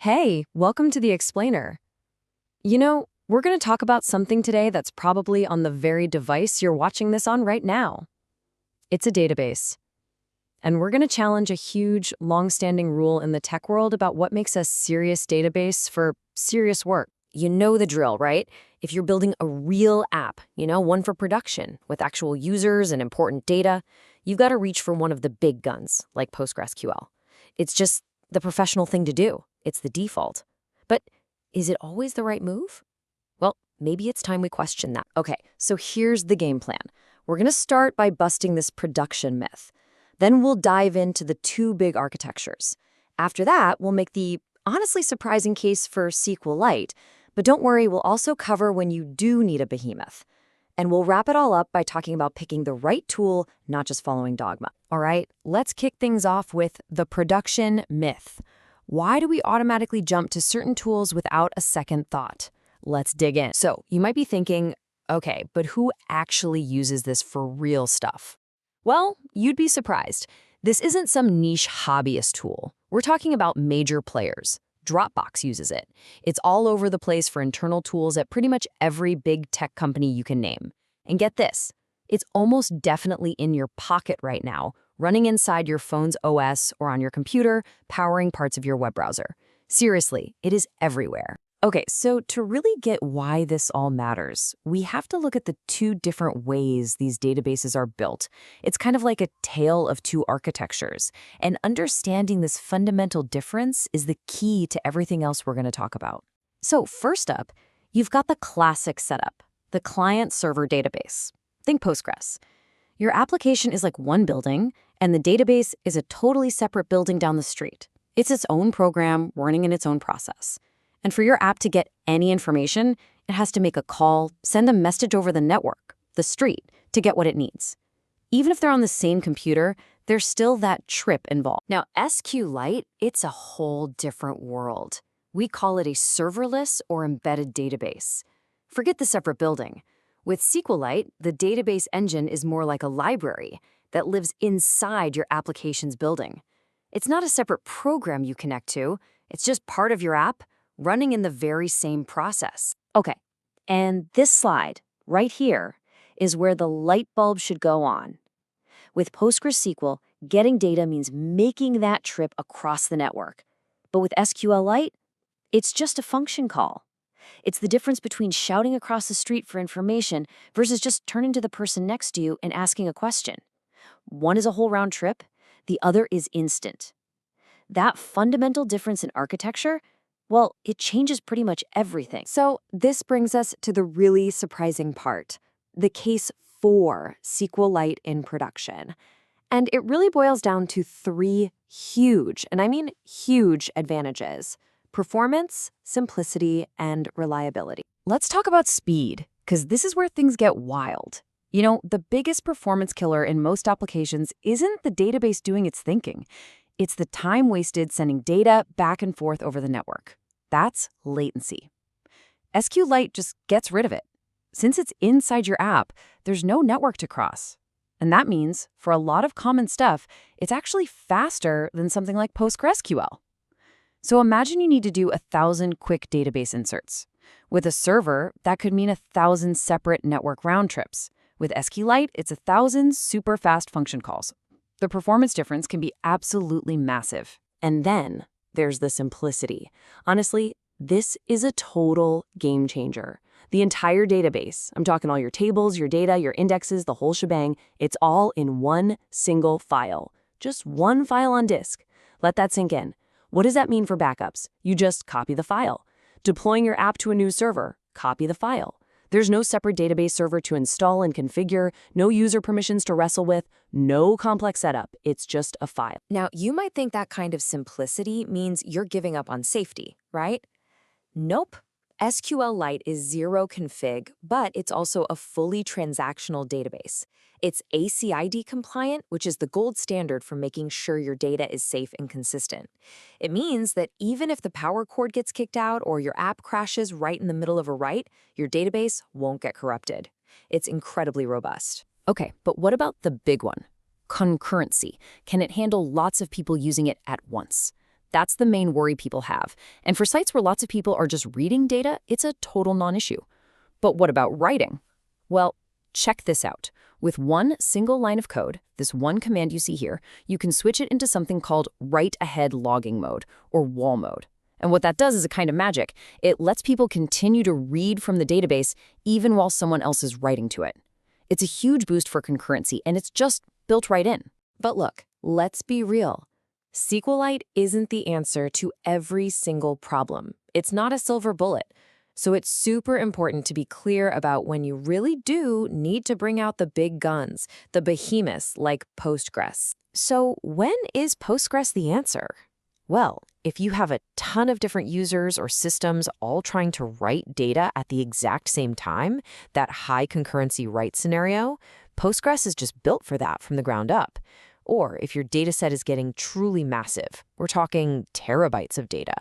Hey, welcome to the Explainer. We're going to talk about something today that's probably on the very device you're watching this on right now. It's a database. And we're going to challenge a huge, long-standing rule in the tech world about what makes a serious database for serious work. You know the drill, right? If you're building a real app, one for production, with actual users and important data, you've got to reach for one of the big guns, like PostgreSQL. It's just the professional thing to do. It's the default. But is it always the right move? Well, maybe it's time we question that. Okay, so here's the game plan. We're going to start by busting this production myth. Then we'll dive into the two big architectures. After that, we'll make the honestly surprising case for SQLite. But don't worry, we'll also cover when you do need a behemoth. And we'll wrap it all up by talking about picking the right tool, not just following dogma. All right, let's kick things off with the production myth. Why do we automatically jump to certain tools without a second thought? Let's dig in. So you might be thinking, okay, but who actually uses this for real stuff? Well, you'd be surprised. This isn't some niche hobbyist tool. We're talking about major players. Dropbox uses it. It's all over the place for internal tools at pretty much every big tech company you can name. And get this, it's almost definitely in your pocket right now, running inside your phone's OS or on your computer, powering parts of your web browser. Seriously, it is everywhere. Okay, so to really get why this all matters, we have to look at the two different ways these databases are built. It's kind of like a tale of two architectures, and understanding this fundamental difference is the key to everything else we're going to talk about. So first up, you've got the classic setup, the client-server database. Think Postgres. Your application is like one building, and the database is a totally separate building down the street. It's its own program running in its own process. And for your app to get any information, it has to make a call, send a message over the network, the street, to get what it needs. Even if they're on the same computer, there's still that trip involved. Now, SQLite, it's a whole different world. We call it a serverless or embedded database. Forget the separate building. With SQLite, the database engine is more like a library that lives inside your application's building. It's not a separate program you connect to. It's just part of your app, running in the very same process. Okay, and this slide right here is where the light bulb should go on. With PostgreSQL, getting data means making that trip across the network. But with SQLite, it's just a function call. It's the difference between shouting across the street for information versus just turning to the person next to you and asking a question. One is a whole round trip, the other is instant. That fundamental difference in architecture, well, it changes pretty much everything. So this brings us to the really surprising part, the case for SQLite in production. And it really boils down to three huge, and I mean huge, advantages: performance, simplicity, and reliability. Let's talk about speed, because this is where things get wild. The biggest performance killer in most applications isn't the database doing its thinking. It's the time wasted sending data back and forth over the network. That's latency. SQLite just gets rid of it. Since it's inside your app, there's no network to cross. And that means, for a lot of common stuff, it's actually faster than something like PostgreSQL. So imagine you need to do 1,000 quick database inserts. With a server, that could mean 1,000 separate network round trips. With SQLite, it's 1,000 super fast function calls. The performance difference can be absolutely massive. And then there's the simplicity. Honestly, this is a total game changer. The entire database, I'm talking all your tables, your data, your indexes, the whole shebang, it's all in one single file. Just one file on disk. Let that sink in. What does that mean for backups? You just copy the file. Deploying your app to a new server, copy the file. There's no separate database server to install and configure, no user permissions to wrestle with, no complex setup. It's just a file. Now, you might think that kind of simplicity means you're giving up on safety, right? Nope. SQLite is zero config, but it's also a fully transactional database. It's ACID compliant, which is the gold standard for making sure your data is safe and consistent. It means that even if the power cord gets kicked out or your app crashes right in the middle of a write, your database won't get corrupted. It's incredibly robust. Okay, but what about the big one? Concurrency. Can it handle lots of people using it at once? That's the main worry people have. And for sites where lots of people are just reading data, it's a total non-issue. But what about writing? Well, check this out. With one single line of code, this one command you see here, you can switch it into something called write-ahead logging mode, or wall mode. And what that does is a kind of magic. It lets people continue to read from the database even while someone else is writing to it. It's a huge boost for concurrency, and it's just built right in. But look, let's be real. SQLite isn't the answer to every single problem. It's not a silver bullet. So it's super important to be clear about when you really do need to bring out the big guns, the behemoths like Postgres. So when is Postgres the answer? Well, if you have a ton of different users or systems all trying to write data at the exact same time, that high concurrency write scenario, Postgres is just built for that from the ground up. Or if your data set is getting truly massive, we're talking terabytes of data,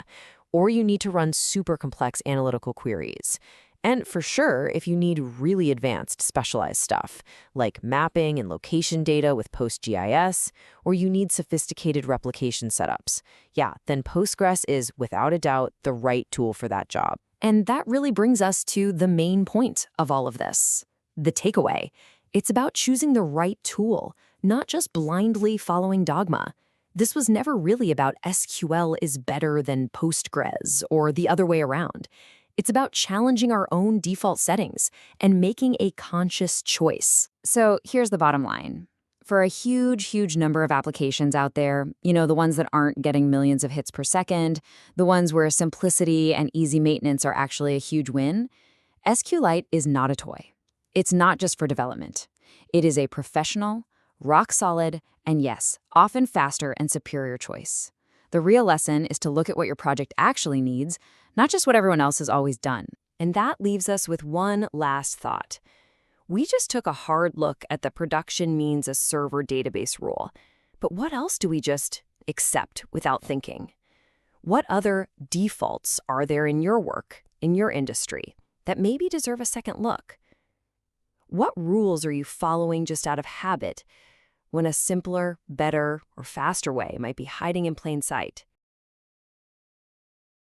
or you need to run super complex analytical queries. And for sure, if you need really advanced specialized stuff, like mapping and location data with PostGIS, or you need sophisticated replication setups, yeah, then Postgres is, without a doubt, the right tool for that job. And that really brings us to the main point of all of this, the takeaway. It's about choosing the right tool, not just blindly following dogma. This was never really about SQL is better than Postgres or the other way around. It's about challenging our own default settings and making a conscious choice. So here's the bottom line. For a huge number of applications out there, the ones that aren't getting millions of hits per second, the ones where simplicity and easy maintenance are actually a huge win, SQLite is not a toy. It's not just for development. It is a professional, rock-solid, and yes, often faster and superior choice. The real lesson is to look at what your project actually needs, not just what everyone else has always done. And that leaves us with one last thought. We just took a hard look at the production means a server database rule. But what else do we just accept without thinking? What other defaults are there in your work, in your industry, that maybe deserve a second look? What rules are you following just out of habit when a simpler, better, or faster way might be hiding in plain sight?